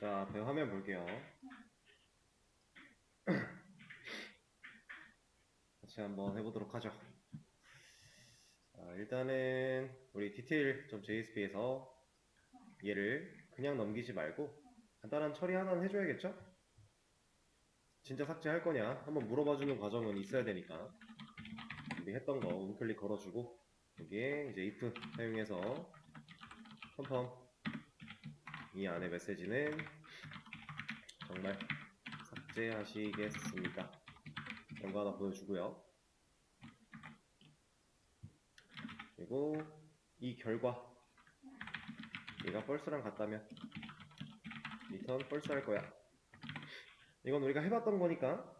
자, 배 화면 볼게요. 같이 한번 해보도록 하죠. 자, 일단은 우리 detail.jsp에서 얘를 그냥 넘기지 말고 간단한 처리 하나는 해줘야겠죠? 진짜 삭제할 거냐 한번 물어봐주는 과정은 있어야 되니까 우리 했던 거 우클릭 걸어주고 여기에 이제 if 사용해서 펌펌 이 안에 메시지는 정말 삭제하시겠습니까? 이런 거 하나 보여주고요. 그리고 이 결과 얘가 false랑 같다면 return false 할 거야. 이건 우리가 해봤던 거니까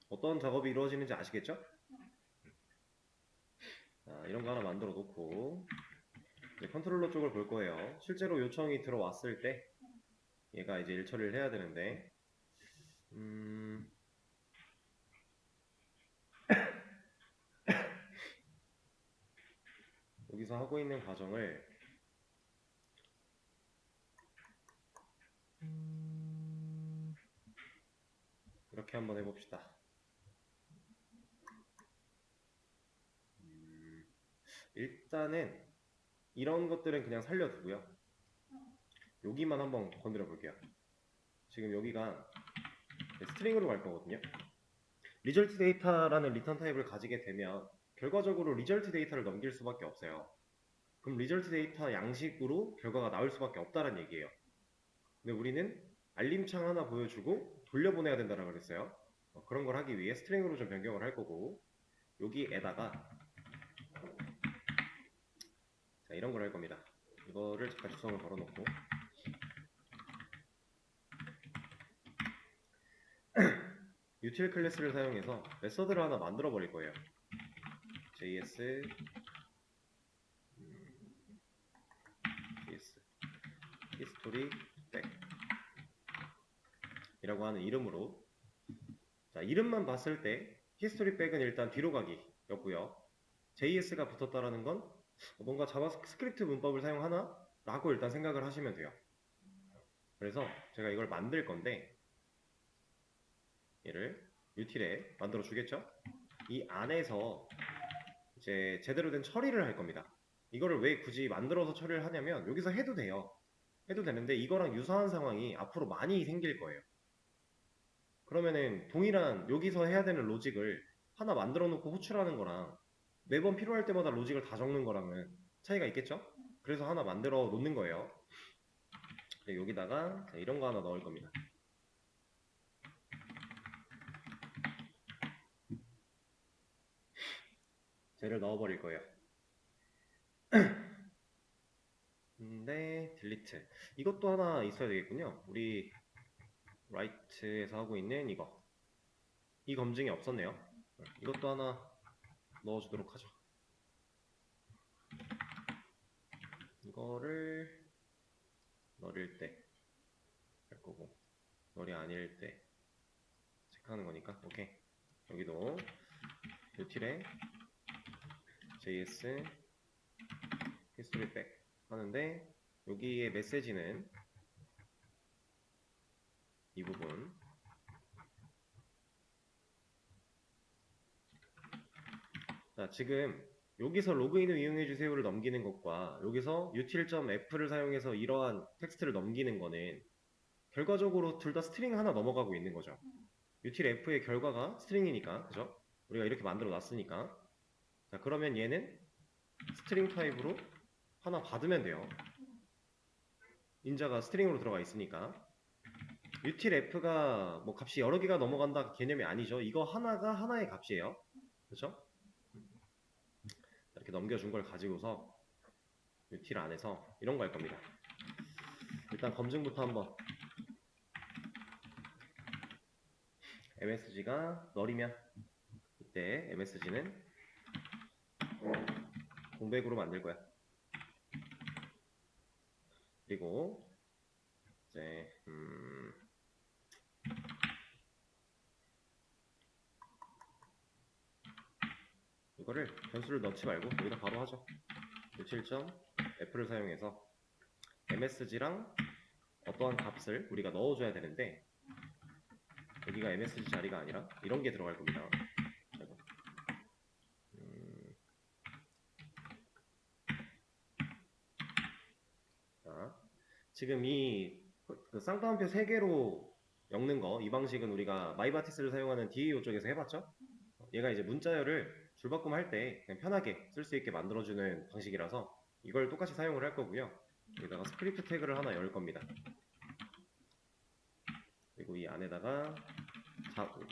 어떤 작업이 이루어지는지 아시겠죠? 자, 이런 거 하나 만들어 놓고 이제 컨트롤러 쪽을 볼 거예요. 실제로 요청이 들어왔을 때 얘가 이제 일 처리를 해야 되는데 여기서 하고 있는 과정을 이렇게 한번 해봅시다. 일단은 이런 것들은 그냥 살려두고요. 여기만 한번 건드려 볼게요. 지금 여기가 스트링으로 갈 거거든요. 리절트 데이터라는 리턴 타입을 가지게 되면 결과적으로 리절트 데이터를 넘길 수밖에 없어요. 그럼 리절트 데이터 양식으로 결과가 나올 수밖에 없다는 얘기예요. 근데 우리는 알림창 하나 보여주고 돌려보내야 된다고 그랬어요. 그런 걸 하기 위해 스트링으로 좀 변경을 할 거고 여기에다가 자, 이런 걸 할 겁니다. 이거를 잠깐 주성을 걸어놓고 util 클래스를 사용해서 메서드를 하나 만들어 버릴 거예요. js history back 이라고 하는 이름으로 자, 이름만 봤을 때 history back은 일단 뒤로 가기 였고요. JS가 붙었다라는 건 뭔가 자바스크립트 문법을 사용하나? 라고 일단 생각을 하시면 돼요. 그래서 제가 이걸 만들 건데 얘를 util에 만들어 주겠죠? 이 안에서 이제 제대로 된 처리를 할 겁니다. 이거를 왜 굳이 만들어서 처리를 하냐면 여기서 해도 돼요. 해도 되는데 이거랑 유사한 상황이 앞으로 많이 생길 거예요. 그러면은 동일한 여기서 해야 되는 로직을 하나 만들어 놓고 호출하는 거랑 매번 필요할 때마다 로직을 다 적는 거랑은 차이가 있겠죠? 그래서 하나 만들어 놓는 거예요. 여기다가 이런 거 하나 넣을 겁니다. 쟤를 넣어버릴 거예요. 근데 딜리트 이것도 하나 있어야 되겠군요. 우리 라이트에서 하고 있는 이거 이 검증이 없었네요. 이것도 하나 넣어주도록 하죠. 이거를 너릴 때 할 거고 너리 아닐 때 체크하는 거니까 오케이. 여기도 util에 js history back 하는데 여기에 메시지는 이 부분 자 지금 여기서 로그인을 이용해 주세요를 넘기는 것과 여기서 util.f를 사용해서 이러한 텍스트를 넘기는 거는 결과적으로 둘 다 스트링 하나 넘어가고 있는 거죠. utilf의 결과가 스트링이니까 그죠? 우리가 이렇게 만들어 놨으니까 자 그러면 얘는 스트링 타입으로 하나 받으면 돼요. 인자가 스트링으로 들어가 있으니까 utilf가 뭐 값이 여러 개가 넘어간다 개념이 아니죠. 이거 하나가 하나의 값이에요. 그렇죠? 이렇게 넘겨준 걸 가지고서 util 안에서 이런 거 할 겁니다. 일단 검증부터 한번 msg가 널이면 이때 msg는 공백으로 만들 거야. 그리고 이제 이거를 변수를 넣지 말고 여기다 바로 하죠. util.f를 사용해서 msg랑 어떠한 값을 우리가 넣어줘야 되는데 여기가 MSG 자리가 아니라 이런 게 들어갈 겁니다. 자, 지금 그 쌍따옴표 3개로 엮는 거, 이 방식은 우리가 마이바티스를 사용하는 DAO 쪽에서 해봤죠? 얘가 이제 문자열을 줄바꿈 할 때 그냥 편하게 쓸 수 있게 만들어주는 방식이라서 이걸 똑같이 사용을 할 거고요. 여기다가 스크립트 태그를 하나 열 겁니다. 그리고 이 안에다가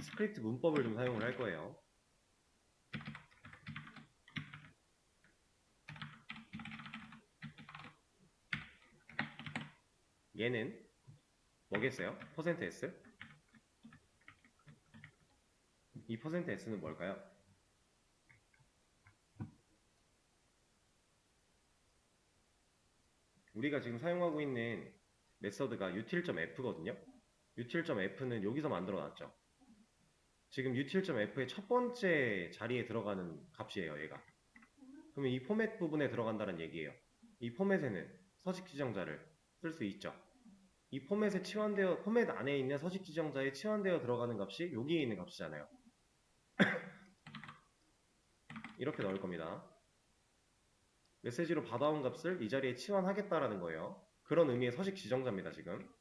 스크립트 문법을 좀 사용을 할 거예요. 얘는 뭐겠어요? %s? 이 %s는 뭘까요? 우리가 지금 사용하고 있는 메서드가 util.f거든요. util.f는 여기서 만들어 놨죠. 지금 util.f의 첫 번째 자리에 들어가는 값이에요, 얘가. 그러면 이 포맷 부분에 들어간다는 얘기예요. 이 포맷에는 서식 지정자를 쓸 수 있죠. 이 포맷에 포맷 안에 있는 서식 지정자에 치환되어 들어가는 값이 여기에 있는 값이잖아요. 이렇게 넣을 겁니다. 메시지로 받아온 값을 이 자리에 치환하겠다라는 거예요. 그런 의미의 서식 지정자입니다, 지금.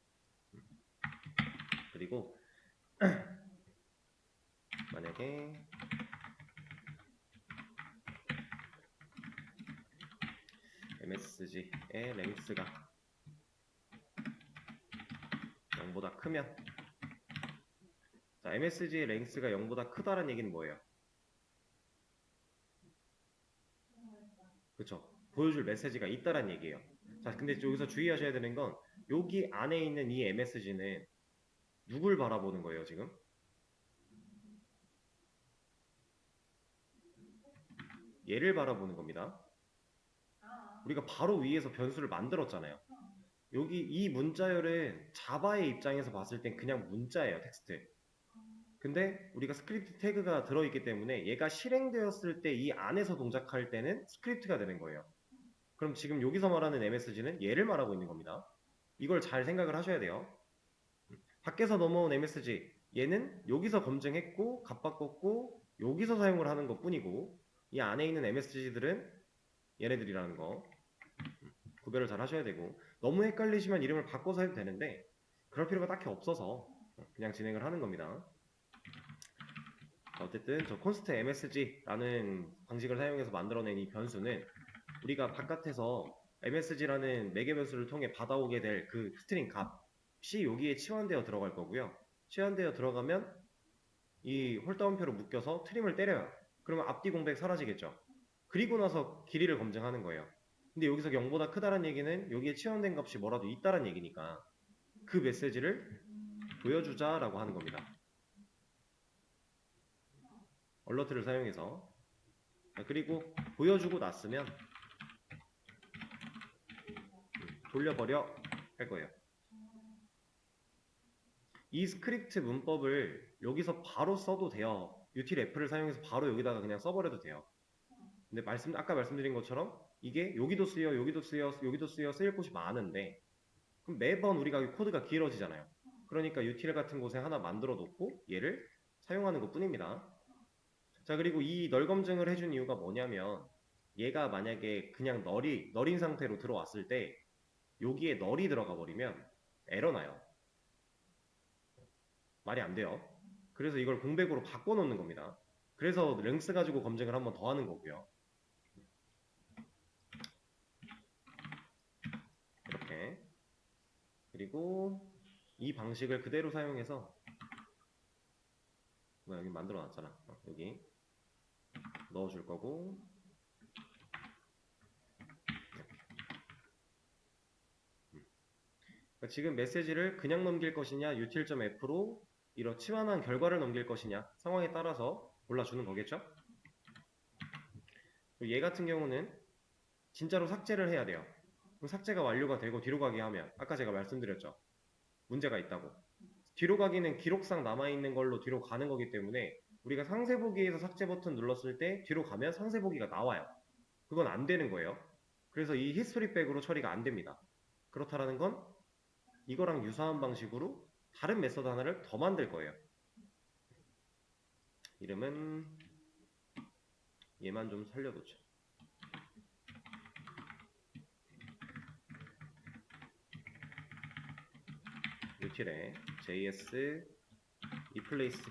그리고 만약에 MSG의 랭스가 0보다 크면, 자, MSG의 랭스가 0보다 크다는 얘기는 뭐예요? 그쵸? 보여줄 메시지가 있다란 얘기예요. 자, 근데 여기서 주의하셔야 되는 건 여기 안에 있는 이 MSG는 누굴 바라보는 거예요, 지금? 얘를 바라보는 겁니다. 우리가 바로 위에서 변수를 만들었잖아요. 여기 이 문자열은 자바의 입장에서 봤을 땐 그냥 문자예요, 텍스트. 근데 우리가 스크립트 태그가 들어있기 때문에 얘가 실행되었을 때 이 안에서 동작할 때는 스크립트가 되는 거예요. 그럼 지금 여기서 말하는 MSG는 얘를 말하고 있는 겁니다. 이걸 잘 생각을 하셔야 돼요. 밖에서 넘어온 MSG, 얘는 여기서 검증했고 값 바꿨고 여기서 사용을 하는 것 뿐이고 이 안에 있는 MSG들은 얘네들이라는 거 구별을 잘 하셔야 되고, 너무 헷갈리시면 이름을 바꿔서 해도 되는데 그럴 필요가 딱히 없어서 그냥 진행을 하는 겁니다. 어쨌든 저 const msg라는 방식을 사용해서 만들어낸 이 변수는 우리가 바깥에서 msg라는 매개 변수를 통해 받아오게 될 그 스트링 값이 여기에 치환되어 들어갈 거고요. 치환되어 들어가면 이 홀다운표로 묶여서 트림을 때려요. 그러면 앞뒤 공백 사라지겠죠. 그리고 나서 길이를 검증하는 거예요. 근데 여기서 0보다 크다는 얘기는 여기에 치환된 값이 뭐라도 있다는 얘기니까 그 메시지를 보여주자라고 하는 겁니다. 얼러트를 사용해서. 그리고 보여주고 났으면 돌려버려 할 거예요. 이 스크립트 문법을 여기서 바로 써도 돼요. utilf를 사용해서 바로 여기다가 그냥 써버려도 돼요. 근데 아까 말씀드린 것처럼 이게 여기도 쓰여, 여기도 쓰여, 여기도 쓰여 쓰일 곳이 많은데 그럼 매번 우리가 코드가 길어지잖아요. 그러니까 util 같은 곳에 하나 만들어 놓고 얘를 사용하는 것 뿐입니다. 자, 그리고 이 널 검증을 해준 이유가 뭐냐면 얘가 만약에 그냥 널인 상태로 들어왔을 때 여기에 널이 들어가 버리면 에러 나요. 말이 안 돼요. 그래서 이걸 공백으로 바꿔 놓는 겁니다. 그래서 랭스 가지고 검증을 한번 더 하는 거고요. 이렇게. 그리고 이 방식을 그대로 사용해서 여기 만들어 놨잖아. 여기 넣어줄 거고, 그러니까 지금 메시지를 그냥 넘길 것이냐 util.f로 이런 치환한 결과를 넘길 것이냐 상황에 따라서 골라주는 거겠죠. 얘 같은 경우는 진짜로 삭제를 해야 돼요. 그럼 삭제가 완료가 되고 뒤로 가기 하면 아까 제가 말씀드렸죠, 문제가 있다고. 뒤로 가기는 기록상 남아있는 걸로 뒤로 가는 거기 때문에 우리가 상세보기에서 삭제 버튼 눌렀을 때 뒤로 가면 상세보기가 나와요. 그건 안 되는 거예요. 그래서 이 히스토리 백으로 처리가 안 됩니다. 그렇다라는 건 이거랑 유사한 방식으로 다른 메서드 하나를 더 만들 거예요. 이름은 얘만 좀 살려놓자. util에 js replace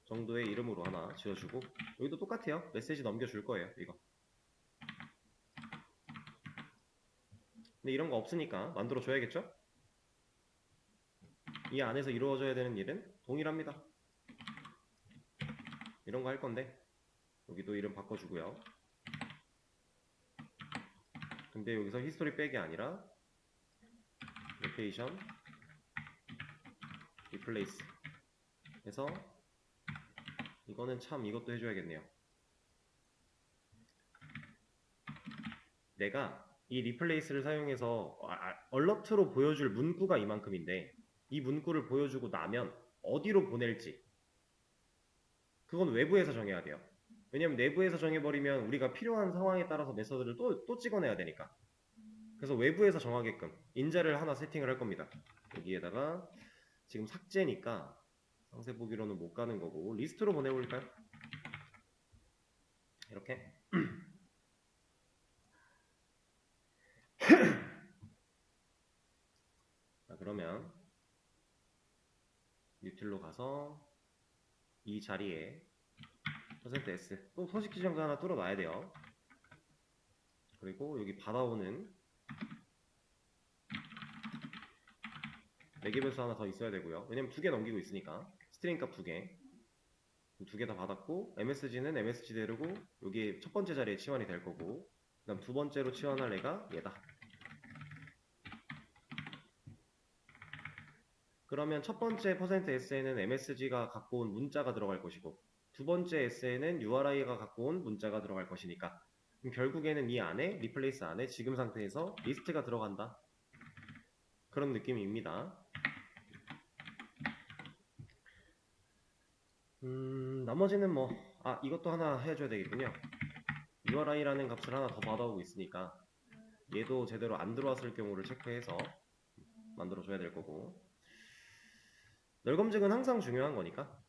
정도의 이름으로 하나 지어주고, 여기도 똑같아요. 메시지 넘겨줄 거예요. 이거. 근데 이런 거 없으니까 만들어 줘야겠죠? 이 안에서 이루어져야 되는 일은 동일합니다. 이런 거 할 건데 여기도 이름 바꿔주고요. 근데 여기서 히스토리 백이 아니라 로케이션 리플레이스 해서, 이거는 참 이것도 해줘야겠네요. 내가 이 리플레이스를 사용해서 얼러트로 보여줄 문구가 이만큼인데, 이 문구를 보여주고 나면 어디로 보낼지 그건 외부에서 정해야 돼요. 왜냐면 내부에서 정해버리면 우리가 필요한 상황에 따라서 메서드를 또 찍어내야 되니까. 그래서 외부에서 정하게끔 인자를 하나 세팅을 할 겁니다. 여기에다가 지금 삭제니까 상세 보기로는 못 가는 거고, 리스트로 보내볼까요? 이렇게. 자, 그러면 util로 가서 이 자리에 %s 또 서식 지정자 하나 뚫어놔야 돼요. 그리고 여기 받아오는 매개 변수 하나 더 있어야 되고요. 왜냐면 2개 넘기고 있으니까 스트링 값 2개, 2개 다 받았고, MSG는 MSG대로고 여기 첫 번째 자리에 치환이 될 거고, 그 다음 두 번째로 치환할 애가 얘다. 그러면 첫 번째 %s에는 MSG가 갖고 온 문자가 들어갈 것이고, 두 번째 s에는 URI가 갖고 온 문자가 들어갈 것이니까, 그럼 결국에는 이 안에, 리플레이스 안에 지금 상태에서 리스트가 들어간다. 그런 느낌입니다. 나머지는 뭐, 이것도 하나 해줘야 되겠군요. URI라는 값을 하나 더 받아오고 있으니까 얘도 제대로 안 들어왔을 경우를 체크해서 만들어줘야 될 거고, 널 검증은 항상 중요한 거니까.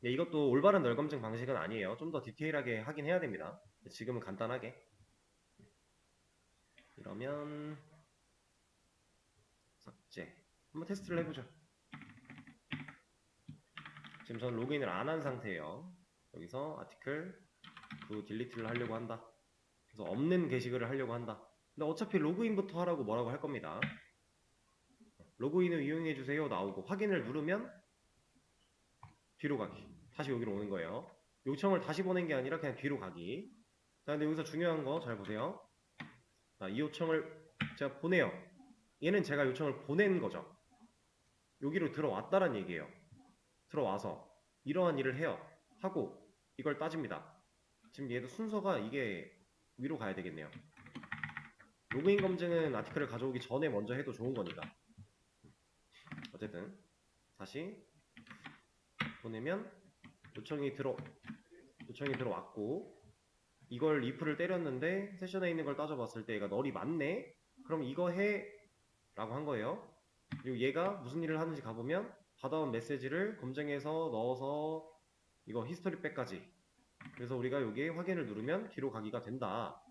이것도 올바른 널 검증 방식은 아니에요. 좀 더 디테일하게 하긴 해야 됩니다. 지금은 간단하게. 이러면 삭제. 한번 테스트를 해보죠. 지금 전 로그인을 안 한 상태예요. 여기서 아티클 딜리트를 하려고 한다. 그래서 없는 게시글을 하려고 한다. 근데 어차피 로그인부터 하라고 뭐라고 할 겁니다. 로그인을 이용해주세요 나오고, 확인을 누르면 뒤로 가기. 다시 여기로 오는 거예요. 요청을 다시 보낸 게 아니라 그냥 뒤로 가기. 자, 근데 여기서 중요한 거 잘 보세요. 자, 이 요청을 제가 보내요. 얘는 제가 요청을 보낸 거죠. 여기로 들어왔다란 얘기예요. 들어와서 이러한 일을 해요. 하고 이걸 따집니다. 지금 얘도 순서가 이게 위로 가야 되겠네요. 로그인 검증은 아티클을 가져오기 전에 먼저 해도 좋은 거니까. 어쨌든 다시 보내면 요청이 들어왔고, 이걸 if를 때렸는데 세션에 있는 걸 따져봤을 때 얘가 널이 맞네? 그럼 이거 해 라고 한 거예요. 그리고 얘가 무슨 일을 하는지 가보면 받아온 메시지를 검증해서 넣어서 이거 히스토리 백까지, 그래서 우리가 여기에 확인을 누르면 뒤로 가기가 된다.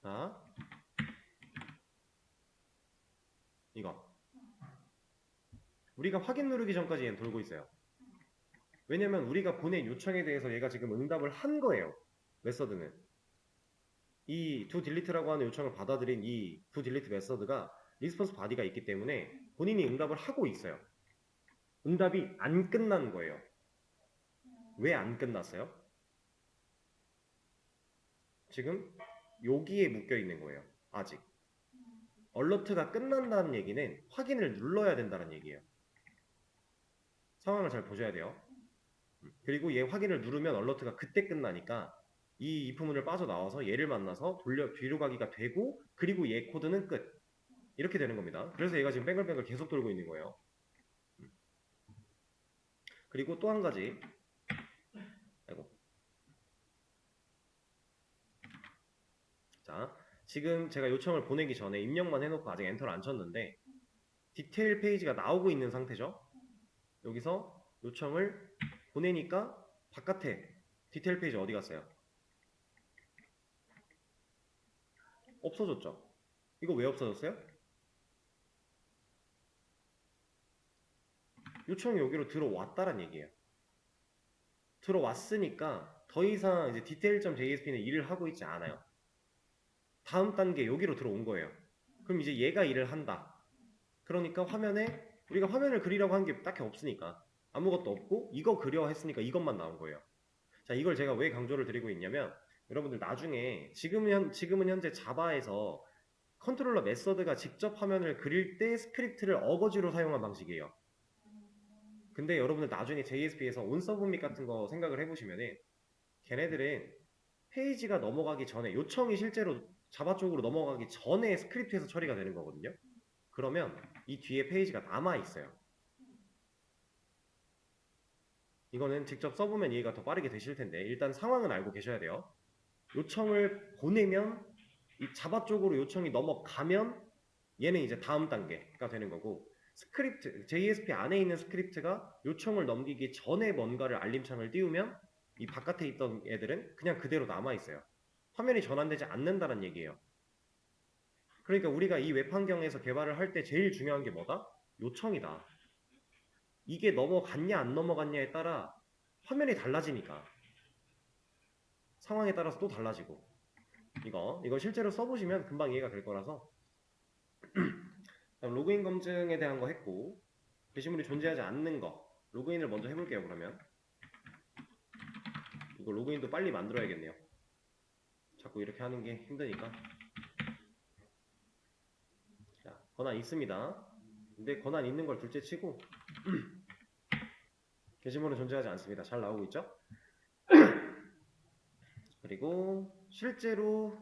자, 이거 우리가 확인 누르기 전까지 얘는 돌고 있어요. 왜냐면 우리가 보낸 요청에 대해서 얘가 지금 응답을 한 거예요. 메서드는 이 toDelete라고 하는 요청을 받아들인 이 toDelete 메서드가 리스폰스 바디가 있기 때문에 본인이 응답을 하고 있어요. 응답이 안 끝난 거예요. 왜 안 끝났어요? 지금 여기에 묶여 있는 거예요. 아직 얼러트가 끝난다는 얘기는 확인을 눌러야 된다는 얘기예요. 상황을 잘 보셔야 돼요. 그리고 얘 확인을 누르면 얼러트가 그때 끝나니까 이 if문을 빠져나와서 얘를 만나서 뒤로 가기가 되고, 그리고 얘 코드는 끝. 이렇게 되는 겁니다. 그래서 얘가 지금 뱅글뱅글 계속 돌고 있는 거예요. 그리고 또 한 가지. 자, 지금 제가 요청을 보내기 전에 입력만 해놓고 아직 엔터를 안 쳤는데, 디테일 페이지가 나오고 있는 상태죠. 여기서 요청을 보내니까 바깥에 디테일 페이지 어디 갔어요? 없어졌죠. 이거 왜 없어졌어요? 요청이 여기로 들어왔다란 얘기예요. 들어왔으니까 더 이상 이제 detail.jsp는 일을 하고 있지 않아요. 다음 단계 여기로 들어온 거예요. 그럼 이제 얘가 일을 한다. 그러니까 화면에 우리가 화면을 그리라고 한 게 딱히 없으니까 아무것도 없고 이거 그려 했으니까 이것만 나온 거예요. 자, 이걸 제가 왜 강조를 드리고 있냐면 여러분들 나중에 지금은 현재 자바에서 컨트롤러 메서드가 직접 화면을 그릴 때 스크립트를 어거지로 사용한 방식이에요. 근데 여러분들 나중에 JSP에서 온서브밋 같은 거 생각을 해보시면은 걔네들은 페이지가 넘어가기 전에 요청이 실제로 자바 쪽으로 넘어가기 전에 스크립트에서 처리가 되는 거거든요. 그러면 이 뒤에 페이지가 남아있어요. 이거는 직접 써보면 이해가 더 빠르게 되실 텐데 일단 상황은 알고 계셔야 돼요. 요청을 보내면 이 자바 쪽으로 요청이 넘어가면 얘는 이제 다음 단계가 되는 거고 스크립트, JSP 안에 있는 스크립트가 요청을 넘기기 전에 뭔가를 알림창을 띄우면 이 바깥에 있던 애들은 그냥 그대로 남아있어요. 화면이 전환되지 않는다는 얘기예요. 그러니까 우리가 이 웹 환경에서 개발을 할 때 제일 중요한 게 뭐다? 요청이다. 이게 넘어갔냐 안 넘어갔냐에 따라 화면이 달라지니까 상황에 따라서 또 달라지고 이거 실제로 써보시면 금방 이해가 될 거라서 로그인 검증에 대한 거 했고 게시물이 존재하지 않는 거 로그인을 먼저 해볼게요. 그러면 이거 로그인도 빨리 만들어야겠네요. 자꾸 이렇게 하는 게 힘드니까. 자, 권한 있습니다. 근데 권한 있는 걸 둘째 치고 게시물은 존재하지 않습니다. 잘 나오고 있죠? 그리고 실제로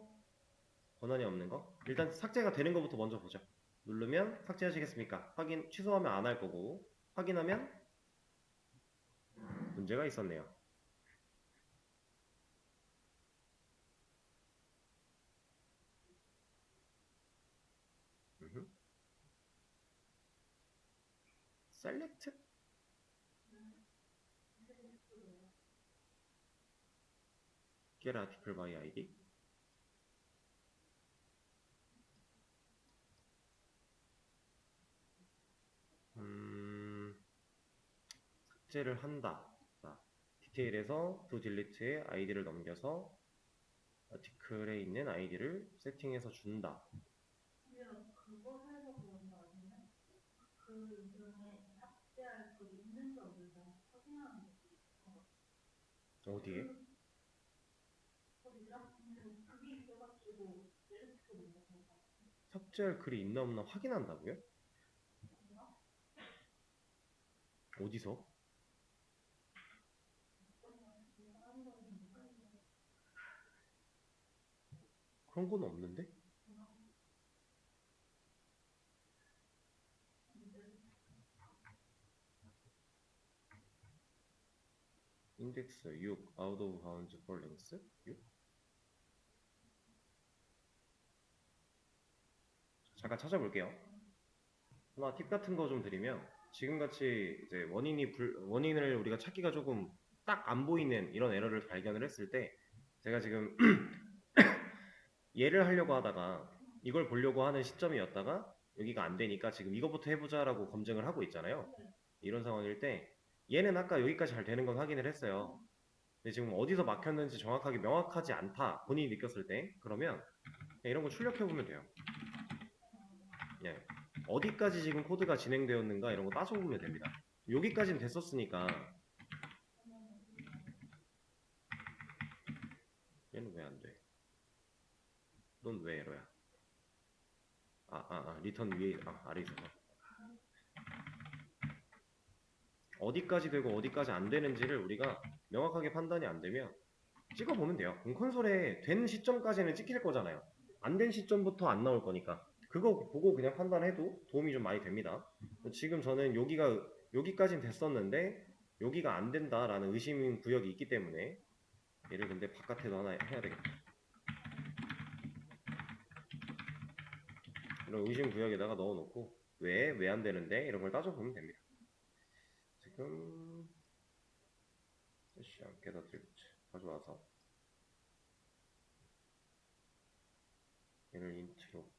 권한이 없는 거 일단 삭제가 되는 것부터 먼저 보죠. 누르면 삭제하시겠습니까? 확인, 취소하면 안 할 거고 확인하면 문제가 있었네요. 셀렉트? get article by id 삭제를 한다. 자, 디테일에서 to delete에 아이디를 넘겨서 아티클에 있는 아이디를 세팅해서 준다. 어디에? 삭제할 글이 있나 없나 확인한다고요? 어디서? 그런 건 없는데? 인덱스 6 out of bounds for links 6? 잠깐 찾아볼게요. 하나 팁 같은 거 좀 드리면 지금같이 이제 원인을 우리가 찾기가 조금 딱 안 보이는 이런 에러를 발견을 했을 때 제가 지금 얘를 하려고 하다가 이걸 보려고 하는 시점이었다가 여기가 안 되니까 지금 이거부터 해보자 라고 검증을 하고 있잖아요. 이런 상황일 때 얘는 아까 여기까지 잘 되는 건 확인을 했어요. 근데 지금 어디서 막혔는지 정확하게 명확하지 않다 본인이 느꼈을 때 그러면 이런 거 출력해보면 돼요. 예. 어디까지 지금 코드가 진행되었는가 이런 거 따져보면 됩니다. 여기까지는 됐었으니까 얘는 왜 안 돼? 넌 왜 에러야? 리턴 위에 아래 있어서 어디까지 되고 어디까지 안 되는지를 우리가 명확하게 판단이 안 되면 찍어보면 돼요. 그럼 콘솔에 된 시점까지는 찍힐 거잖아요. 안 된 시점부터 안 나올 거니까 그거 보고 그냥 판단해도 도움이 좀 많이 됩니다. 지금 저는 여기까지는 됐었는데 여기가 안 된다라는 의심 구역이 있기 때문에 얘를 근데 바깥에도 하나 해야 되겠다. 이런 의심 구역에다가 넣어놓고 왜 안 되는데? 이런 걸 따져보면 됩니다. 지금 세션 겟더 트리뷰트 가져와서 얘를 인트로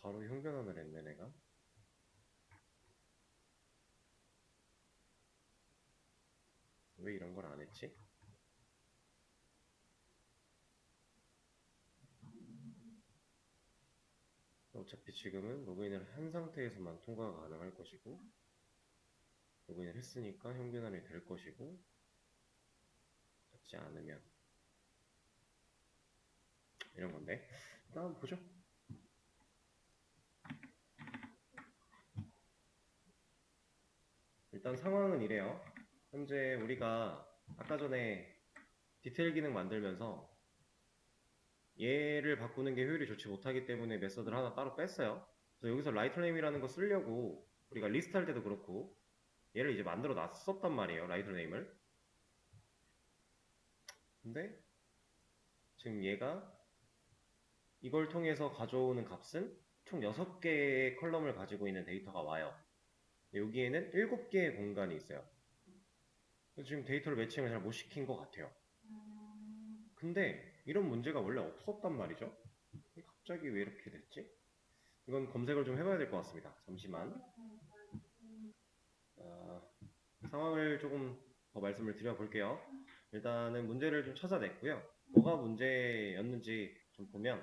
바로 형변환을 했네 내가. 왜 이런 걸 안 했지? 어차피 지금은 로그인을 한 상태에서만 통과가 가능할 것이고, 로그인을 했으니까 형변환이 될 것이고, 같지 않으면 이런 건데, 일단 한번 보죠. 일단 상황은 이래요. 현재 우리가 아까 전에 디테일 기능 만들면서 얘를 바꾸는 게 효율이 좋지 못하기 때문에 메서드를 하나 따로 뺐어요. 그래서 여기서 라이터네임이라는 거 쓰려고 우리가 리스트 할 때도 그렇고 얘를 이제 만들어 놨었단 말이에요. 라이터네임을. 근데 지금 얘가 이걸 통해서 가져오는 값은 총 6개의 컬럼을 가지고 있는 데이터가 와요. 여기에는 7개의 공간이 있어요. 지금 데이터를 매칭을 잘 못 시킨 것 같아요. 근데 이런 문제가 원래 없었단 말이죠. 갑자기 왜 이렇게 됐지? 이건 검색을 좀 해봐야 될 것 같습니다. 잠시만. 상황을 조금 더 말씀을 드려볼게요. 일단은 문제를 좀 찾아냈고요. 뭐가 문제였는지 좀 보면,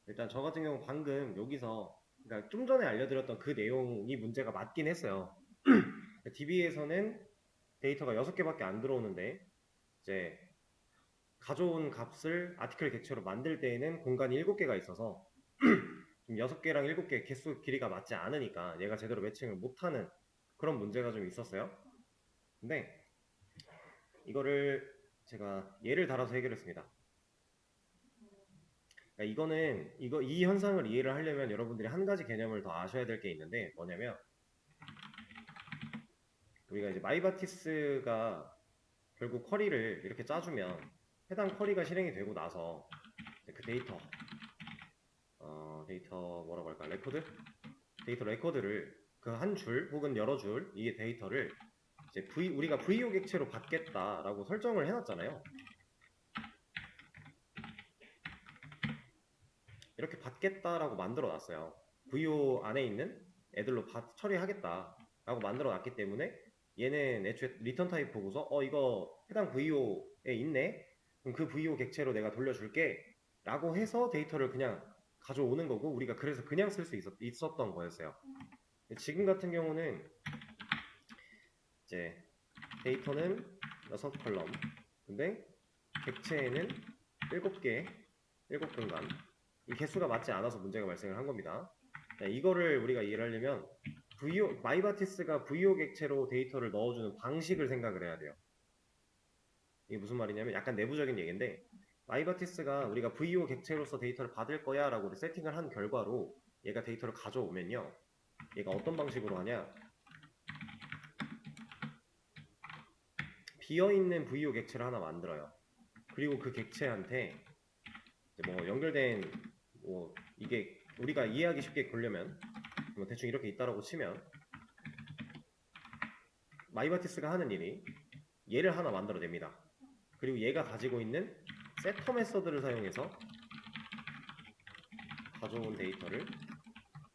일단 저 같은 경우 방금 여기서, 그러니까 좀 전에 알려드렸던 그 내용이 문제가 맞긴 했어요. DB에서는 데이터가 6개밖에 안 들어오는데 이제 가져온 값을 아티클 객체로 만들 때에는 공간이 7개가 있어서 좀 6개랑 7개 개수 길이가 맞지 않으니까 얘가 제대로 매칭을 못하는 그런 문제가 좀 있었어요. 근데 이거를 제가 예를 달아서 해결했습니다. 그러니까 이 현상을 이해를 하려면 여러분들이 한 가지 개념을 더 아셔야 될 게 있는데 뭐냐면, 우리가 이제 마이바티스가 결국 쿼리를 이렇게 짜주면 해당 쿼리가 실행이 되고 나서 그 데이터 뭐라고 할까, 데이터 레코드를 그 한 줄 혹은 여러 줄 이 데이터를 이제 우리가 VO 객체로 받겠다라고 설정을 해놨잖아요. 이렇게 받겠다라고 만들어 놨어요. VO 안에 있는 애들로 처리하겠다라고 만들어 놨기 때문에 얘는 애초에 리턴 타입 보고서 이거 해당 VO에 있네? 그럼 그 VO 객체로 내가 돌려줄게 라고 해서 데이터를 그냥 가져오는 거고, 우리가 그래서 그냥 쓸 수 있었던 거였어요. 지금 같은 경우는 이제 데이터는 6컬럼, 근데 객체에는 7개, 7공간, 이 개수가 맞지 않아서 문제가 발생을 한 겁니다. 이거를 우리가 이해를 하려면 마이바티스가 VO 객체로 데이터를 넣어주는 방식을 생각을 해야 돼요. 이게 무슨 말이냐면 약간 내부적인 얘기인데, 마이바티스가 우리가 VO 객체로서 데이터를 받을 거야 라고 세팅을 한 결과로 얘가 데이터를 가져오면요, 얘가 어떤 방식으로 하냐, 비어있는 VO 객체를 하나 만들어요. 그리고 그 객체한테 뭐 연결된 이게 우리가 이해하기 쉽게 보려면 뭐 대충 이렇게 있다라고 치면, 마이바티스가 하는 일이 얘를 하나 만들어냅니다. 그리고 얘가 가지고 있는 세터 메서드를 사용해서 가져온 데이터를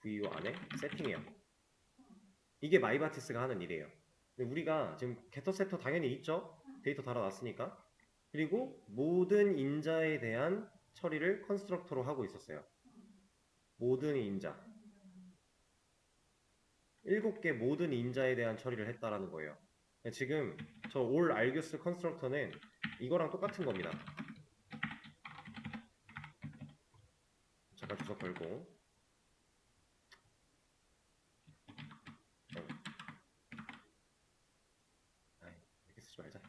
VO 안에 세팅해요. 이게 마이바티스가 하는 일이에요. 근데 우리가 지금 게터 세터 당연히 있죠? 데이터 달아놨으니까. 그리고 모든 인자에 대한 처리를 컨스트럭터로 하고 있었어요. 모든 인자. 7개 모든 인자에 대한 처리를 했다라는 거예요. 지금 저 all argus 컨스트럭터는 이거랑 똑같은 겁니다. 잠깐 주석 걸고. 이렇게 쓰지 말자.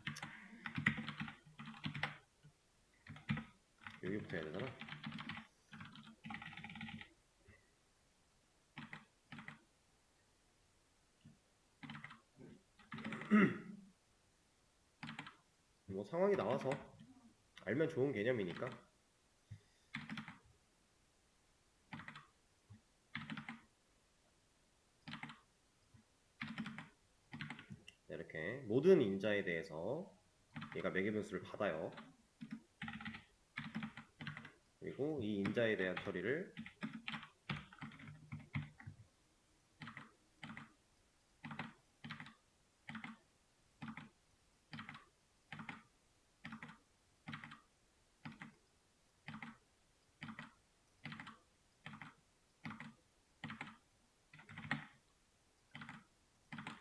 여기부터 해야 되잖아. 뭐 상황이 나와서 알면 좋은 개념이니까. 이렇게 모든 인자에 대해서 얘가 매개변수를 받아요. 그리고 이 인자에 대한 처리를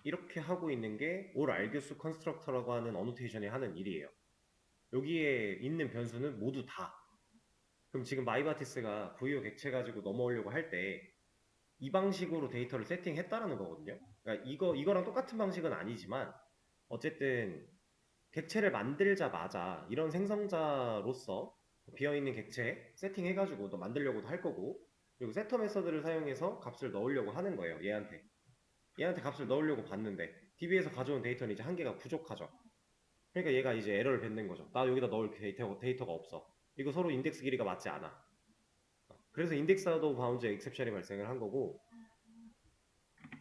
이렇게 하고 있는 게 올 알교수 컨스트럭터라고 하는 어노테이션이 하는 일이에요. 여기에 있는 변수는 모두 다. 그럼 지금 마이바티스가 VO 객체 가지고 넘어오려고 할 때 이 방식으로 데이터를 세팅했다라는 거거든요. 그러니까 이거랑 똑같은 방식은 아니지만 어쨌든 객체를 만들자마자 이런 생성자로서 비어있는 객체 세팅해가지고 또 만들려고도 할 거고, 그리고 세터 메서드를 사용해서 값을 넣으려고 하는 거예요. 얘한테 값을 넣으려고 봤는데 DB에서 가져온 데이터는 이제 한계가 부족하죠. 그러니까 얘가 이제 에러를 뱉는 거죠. 나 여기다 넣을 데이터가 없어. 이거 서로 인덱스 길이가 맞지 않아. 그래서 인덱스아웃 바운드 exception이 발생을 한 거고,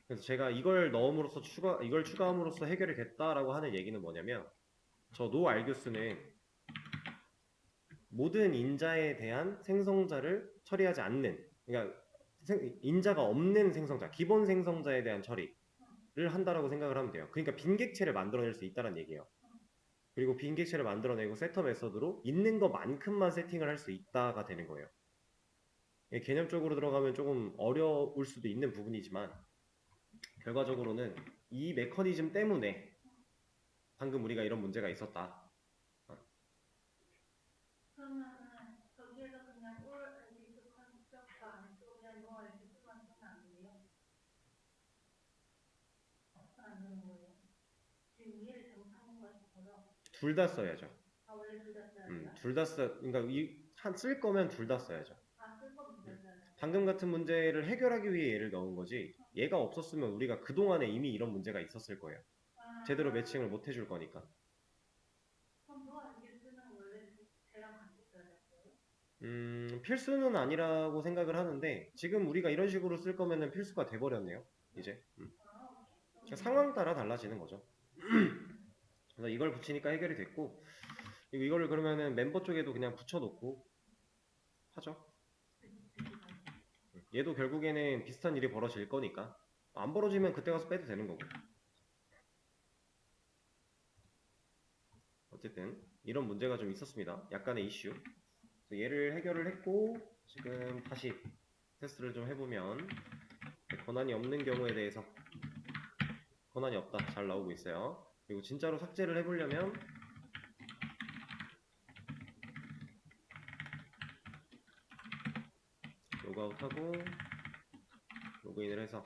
그래서 제가 이걸 넣음으로써 이걸 추가함으로써 해결이 됐다라고 하는 얘기는 뭐냐면, 저 노 알교스는 모든 인자에 대한 생성자를 처리하지 않는, 그러니까 인자가 없는 생성자, 기본 생성자에 대한 처리를 한다라고 생각을 하면 돼요. 그러니까 빈객체를 만들어낼 수 있다는 얘기예요. 그리고 빈객체를 만들어내고 세터 메서드로 있는 것만큼만 세팅을 할 수 있다가 되는 거예요. 개념적으로 들어가면 조금 어려울 수도 있는 부분이지만 결과적으로는 이 메커니즘 때문에 방금 우리가 이런 문제가 있었다. 그러면은 저기에서 그냥 올 알비스 컨스트럭터 안 쓰고 그냥 노 알비스만 쓰면 안 돼요? 안 되는 거예요? 지금 이해를 잘못한 것 같아서. 둘 다 써야죠. 아 원래 둘 다 써야 돼요? 둘 다 그러니까 쓸 거면 둘 다 써야죠. 쓸 거면 둘 다 써야 돼요? 방금 같은 문제를 해결하기 위해 얘를 넣은 거지, 얘가 없었으면 우리가 그동안에 이미 이런 문제가 있었을 거예요. 제대로 매칭을 못 해줄 거니까. 그럼 노 알비스는 원래 쟤랑 같이 써야 돼요? 필수는 아니라고 생각을 하는데 지금 우리가 이런 식으로 쓸 거면은 필수가 돼버렸네요. 이제 그러니까 상황 따라 달라지는 거죠. 그래서 이걸 붙이니까 해결이 됐고, 그리고 이거를 그러면은 멤버 쪽에도 그냥 붙여놓고 하죠. 얘도 결국에는 비슷한 일이 벌어질 거니까 안 벌어지면 그때 가서 빼도 되는 거고. 어쨌든 이런 문제가 좀 있었습니다. 약간의 이슈. 그래서 얘를 해결을 했고, 지금 다시 테스트를 좀 해보면 권한이 없는 경우에 대해서 권한이 없다, 잘 나오고 있어요. 그리고 진짜로 삭제를 해보려면 로그아웃하고 로그인을 해서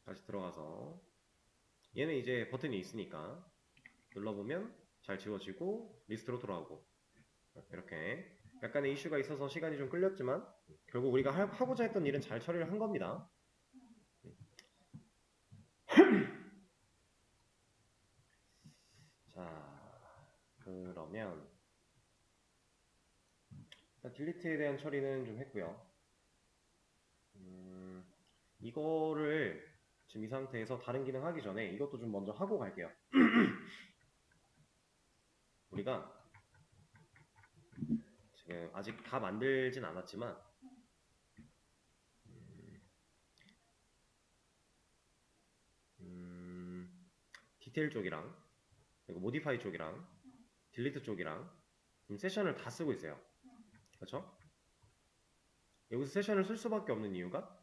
다시 들어가서 얘는 이제 버튼이 있으니까 눌러보면 잘 지워지고 리스트로 돌아오고, 이렇게 약간의 이슈가 있어서 시간이 좀 끌렸지만 결국 우리가 하고자 했던 일은 잘 처리를 한 겁니다. 자, 그러면 딜리트에 대한 처리는 좀 했고요. 이거를 지금 이 상태에서 다른 기능 하기 전에 이것도 좀 먼저 하고 갈게요. 우리가 지금 아직 다 만들진 않았지만 디테일 쪽이랑 그리고 모디파이 쪽이랑 딜리트 쪽이랑 세션을 다 쓰고 있어요. 그렇죠? 여기서 세션을 쓸 수밖에 없는 이유가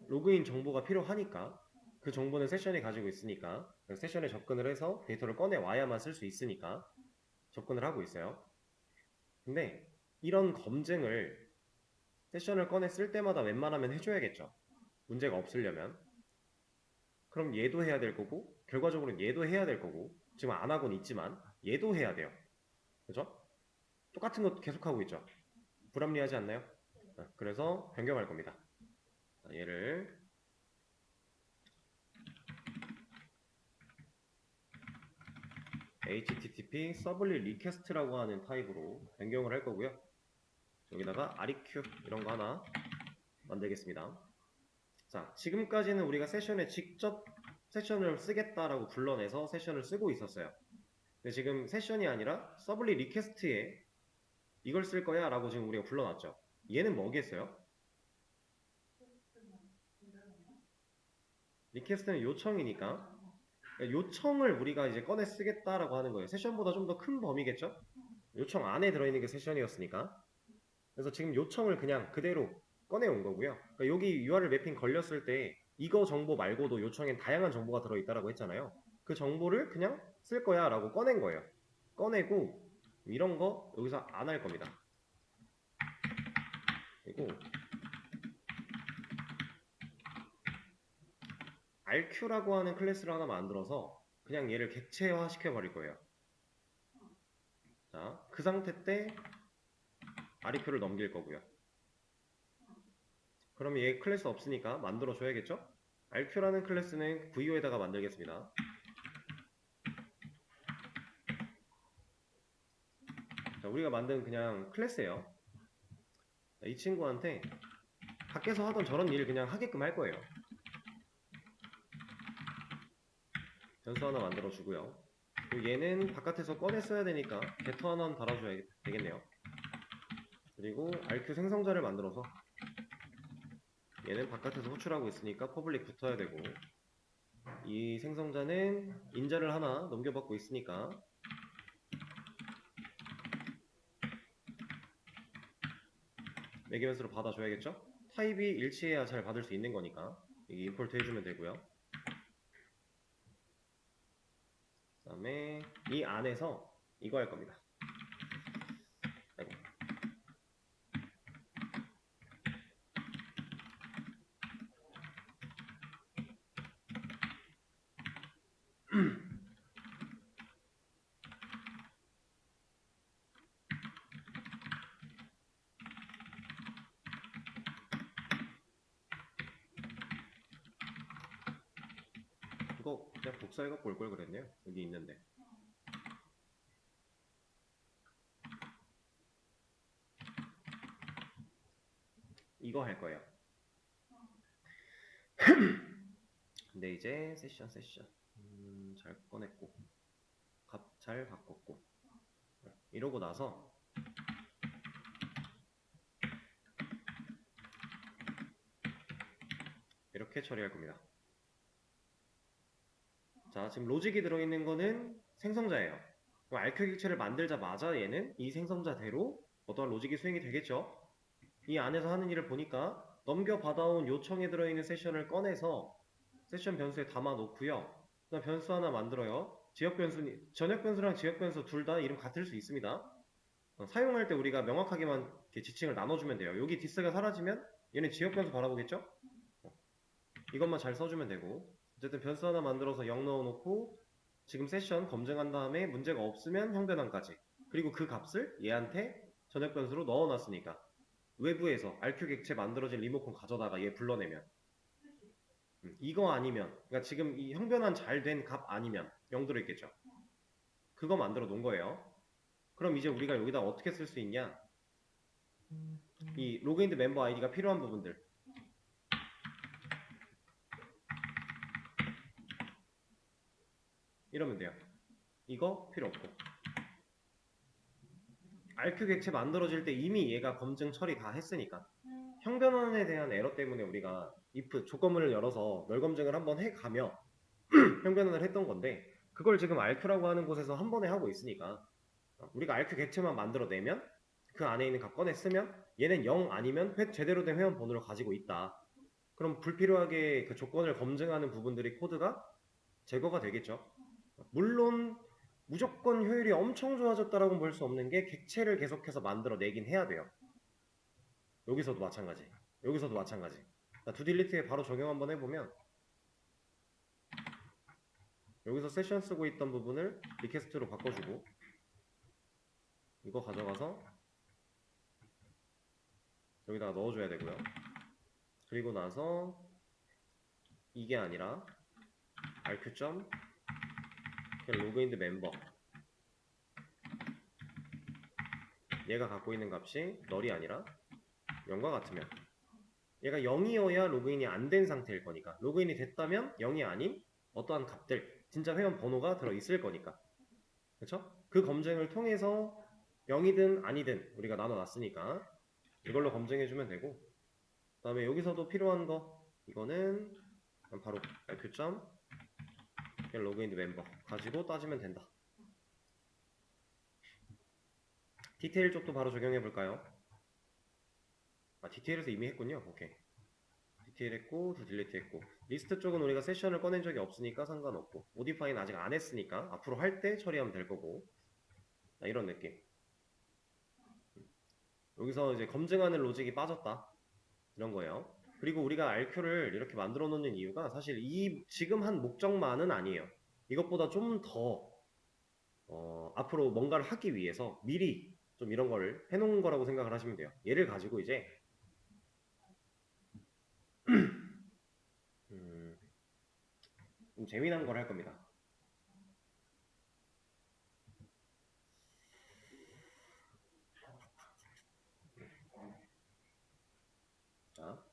로그인 정보가 필요하니까, 그 정보는 세션이 가지고 있으니까 세션에 접근을 해서 데이터를 꺼내 와야만 쓸 수 있으니까 접근을 하고 있어요. 근데 이런 검증을 세션을 꺼내 쓸 때마다 웬만하면 해줘야겠죠. 문제가 없으려면. 그럼 얘도 해야 될 거고, 결과적으로 얘도 해야 될 거고, 지금 안 하고는 있지만 얘도 해야 돼요. 그죠? 똑같은 것 계속하고 있죠. 불합리하지 않나요? 그래서 변경할 겁니다. 얘를 http 서블리 리퀘스트라고 하는 타입으로 변경을 할 거고요. 여기다가 REQ 이런 거 하나 만들겠습니다. 자, 지금까지는 우리가 세션에 직접 세션을 쓰겠다라고 불러내서 세션을 쓰고 있었어요. 근데 지금 세션이 아니라 서블리 리퀘스트에 이걸 쓸 거야 라고 지금 우리가 불러놨죠. 얘는 뭐겠어요? 리퀘스트는 요청이니까 요청을 우리가 이제 꺼내 쓰겠다라고 하는 거예요. 세션보다 좀 더 큰 범위겠죠? 요청 안에 들어있는 게 세션이었으니까. 그래서 지금 요청을 그냥 그대로 꺼내온 거고요. 그러니까 여기 URL 매핑 걸렸을 때 이거 정보 말고도 요청엔 다양한 정보가 들어있다라고 했잖아요. 그 정보를 그냥 쓸 거야 라고 꺼낸 거예요. 꺼내고 이런 거 여기서 안 할 겁니다. 그리고 RQ라고 하는 클래스를 하나 만들어서 그냥 얘를 객체화 시켜버릴 거예요. 자, 그 상태 때 REQ를 넘길 거고요. 그럼 얘 클래스 없으니까 만들어 줘야겠죠? RQ라는 클래스는 VO에다가 만들겠습니다. 자, 우리가 만든 그냥 클래스예요. 자, 이 친구한테 밖에서 하던 저런 일을 그냥 하게끔 할 거예요. 변수 하나 만들어 주고요. 얘는 바깥에서 꺼내 써야 되니까 getter 하나 달아줘야 되겠네요. 그리고 RQ 생성자를 만들어서 얘는 바깥에서 호출하고 있으니까 퍼블릭 붙어야 되고, 이 생성자는 인자를 하나 넘겨받고 있으니까 매개변수로 받아줘야겠죠? 타입이 일치해야 잘 받을 수 있는 거니까 여기 임포트 해주면 되고요. 그 다음에 이 안에서 이거 할 겁니다. 아이고. 이거 그냥 복사해갖고 올 걸 그랬네요. 여기 있는데. 이거 할 거예요. 근데 이제 세션 잘 꺼냈고 값 잘 바꿨고 이러고 나서 이렇게 처리할 겁니다. 자, 지금 로직이 들어있는 거는 생성자예요. 그럼 RQ 객체를 만들자마자 얘는 이 생성자대로 어떠한 로직이 수행이 되겠죠. 이 안에서 하는 일을 보니까 넘겨받아온 요청에 들어있는 세션을 꺼내서 세션 변수에 담아 놓고요. 그다음 변수 하나 만들어요. 지역 변수, 전역 변수랑 지역 변수 둘 다 이름 같을 수 있습니다. 사용할 때 우리가 명확하게만 이렇게 지칭을 나눠주면 돼요. 여기 디스가 사라지면 얘는 지역 변수 바라보겠죠? 이것만 잘 써주면 되고, 어쨌든 변수 하나 만들어서 0 넣어놓고 지금 세션 검증한 다음에 문제가 없으면 형변환까지, 그리고 그 값을 얘한테 전역 변수로 넣어놨으니까 외부에서 RQ 객체 만들어진 리모컨 가져다가 얘 불러내면 이거 아니면, 그러니까 지금 이 형변환 잘 된 값 아니면 0 들어있겠죠. 그거 만들어 놓은 거예요. 그럼 이제 우리가 여기다 어떻게 쓸 수 있냐, 이 로그인드 멤버 아이디가 필요한 부분들 이러면 돼요. 이거 필요 없고, RQ 객체 만들어질 때 이미 얘가 검증 처리 다 했으니까 형변환에 대한 에러 때문에 우리가 if 조건문을 열어서 널 검증을 한번 해가며 형변환을 했던 건데, 그걸 지금 RQ라고 하는 곳에서 한 번에 하고 있으니까 우리가 RQ 객체만 만들어내면 그 안에 있는 값 꺼내 쓰면 얘는 0 아니면 제대로 된 회원 번호를 가지고 있다. 그럼 불필요하게 그 조건을 검증하는 부분들이 코드가 제거가 되겠죠. 물론 무조건 효율이 엄청 좋아졌다라고 볼 수 없는 게 객체를 계속해서 만들어내긴 해야 돼요. 여기서도 마찬가지. 여기서도 마찬가지. 두딜리트에 바로 적용 한번 해보면 여기서 세션 쓰고 있던 부분을 리퀘스트로 바꿔주고 이거 가져가서 여기다가 넣어줘야 되고요. 그리고 나서 이게 아니라 rq. 로그인드 멤버, 얘가 갖고 있는 값이 널이 아니라 0과 같으면, 얘가 0이어야 로그인이 안 된 상태일 거니까, 로그인이 됐다면 0이 아닌 어떠한 값들, 진짜 회원 번호가 들어있을 거니까, 그쵸? 그 검증을 통해서 0이든 아니든 우리가 나눠놨으니까 이걸로 검증해주면 되고, 그 다음에 여기서도 필요한 거, 이거는 바로 rq. 로그인드 멤버 가지고 따지면 된다. 디테일 쪽도 바로 적용해 볼까요? 디테일에서 이미 했군요. 오케이. 디테일 했고, 딜리트 했고, 리스트 쪽은 우리가 세션을 꺼낸 적이 없으니까 상관없고, 모디파이는 아직 안 했으니까 앞으로 할 때 처리하면 될 거고, 이런 느낌. 여기서 이제 검증하는 로직이 빠졌다, 이런 거예요. 그리고 우리가 RQ를 이렇게 만들어 놓는 이유가 사실 이 지금 한 목적만은 아니에요. 이것보다 좀 더 앞으로 뭔가를 하기 위해서 미리 좀 이런 거를 해놓은 거라고 생각을 하시면 돼요. 얘를 가지고 이제 좀 재미난 걸 할 겁니다. 자,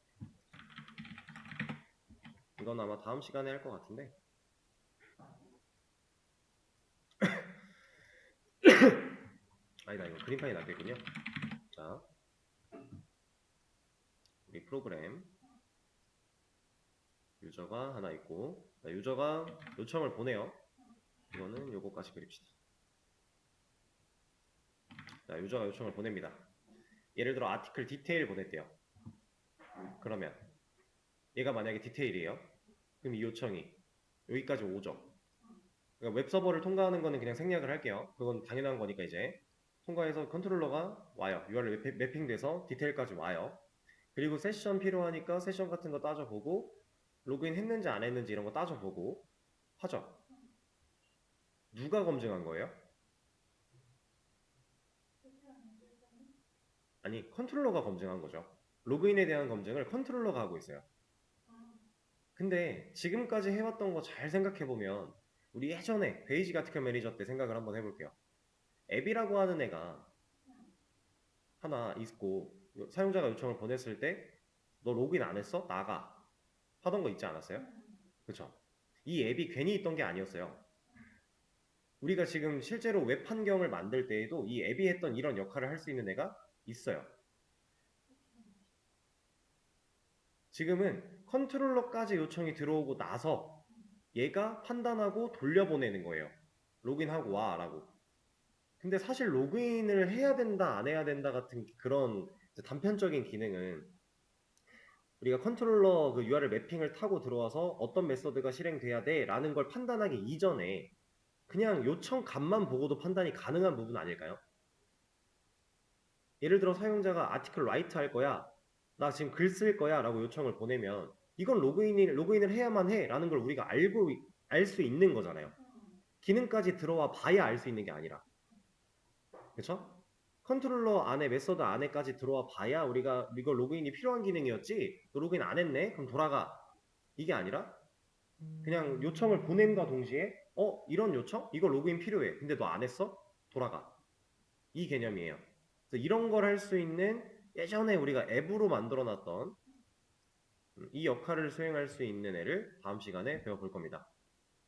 이건 아마 다음 시간에 할 것 같은데, 아니다, 이거 그림판이 낫겠군요. 자, 우리 프로그램 유저가 하나 있고, 유저가 요청을 보내요. 이거는 요거까지 그립시다. 자, 유저가 요청을 보냅니다. 예를 들어 아티클 디테일 보냈대요. 그러면 얘가 만약에 디테일이에요. 그럼 이 요청이 여기까지 오죠. 그러니까 웹서버를 통과하는 거는 그냥 생략을 할게요. 그건 당연한 거니까 이제 통과해서 컨트롤러가 와요. URL 매핑돼서 디테일까지 와요. 그리고 세션 필요하니까 세션 같은 거 따져보고, 로그인 했는지 안 했는지 이런 거 따져보고 하죠. 누가 검증한 거예요? 아니, 컨트롤러가 검증한 거죠. 로그인에 대한 검증을 컨트롤러가 하고 있어요. 근데 지금까지 해왔던 거 잘 생각해보면, 우리 예전에 베이직 아티클 매니저 때 생각을 한번 해볼게요. 앱이라고 하는 애가 하나 있고, 사용자가 요청을 보냈을 때 너 로그인 안 했어? 나가 하던 거 있지 않았어요? 그쵸? 이 앱이 괜히 있던 게 아니었어요. 우리가 지금 실제로 웹 환경을 만들 때에도 이 앱이 했던 이런 역할을 할 수 있는 애가 있어요. 지금은 컨트롤러까지 요청이 들어오고 나서 얘가 판단하고 돌려보내는 거예요. 로그인하고 와 라고. 근데 사실 로그인을 해야 된다 안 해야 된다 같은 그런 단편적인 기능은 우리가 컨트롤러 그 URL 매핑을 타고 들어와서 어떤 메서드가 실행돼야 돼 라는 걸 판단하기 이전에 그냥 요청 값만 보고도 판단이 가능한 부분 아닐까요? 예를 들어 사용자가 아티클 라이트 할 거야, 나 지금 글 쓸 거야 라고 요청을 보내면 이건 로그인을 해야만 해 라는 걸 우리가 알 수 있는 거잖아요. 기능까지 들어와 봐야 알 수 있는 게 아니라, 그쵸? 컨트롤러 안에 메서드 안에까지 들어와 봐야 우리가 이거 로그인이 필요한 기능이었지, 너 로그인 안 했네? 그럼 돌아가. 이게 아니라 그냥 요청을 보냄과 동시에 이런 요청? 이거 로그인 필요해. 근데 너 안 했어? 돌아가. 이 개념이에요. 그래서 이런 걸 할 수 있는 예전에 우리가 앱으로 만들어 놨던 이 역할을 수행할 수 있는 애를 다음 시간에 배워볼 겁니다.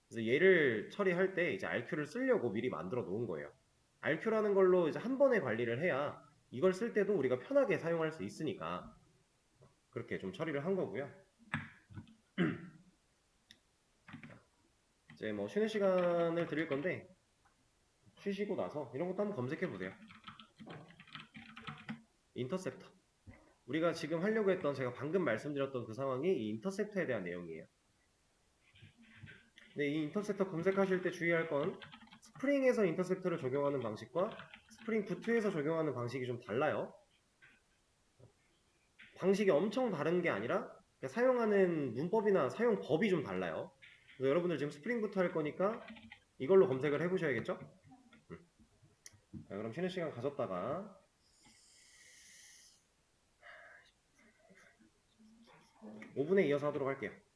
그래서 얘를 처리할 때 이제 RQ를 쓰려고 미리 만들어 놓은 거예요. RQ라는 걸로 이제 한 번에 관리를 해야 이걸 쓸 때도 우리가 편하게 사용할 수 있으니까 그렇게 좀 처리를 한 거고요. 이제 뭐 쉬는 시간을 드릴 건데 쉬시고 나서 이런 것도 한번 검색해 보세요. 인터셉터. 우리가 지금 하려고 했던, 제가 방금 말씀드렸던 그 상황이 이 인터셉터에 대한 내용이에요. 근데 이 인터셉터 검색하실 때 주의할 건 스프링에서 인터셉터를 적용하는 방식과 스프링 부트에서 적용하는 방식이 좀 달라요. 방식이 엄청 다른 게 아니라 사용하는 문법이나 사용법이 좀 달라요. 그래서 여러분들 지금 스프링부터 할 거니까 이걸로 검색을 해보셔야겠죠? 자, 그럼 쉬는 시간 가졌다가 5분에 이어서 하도록 할게요.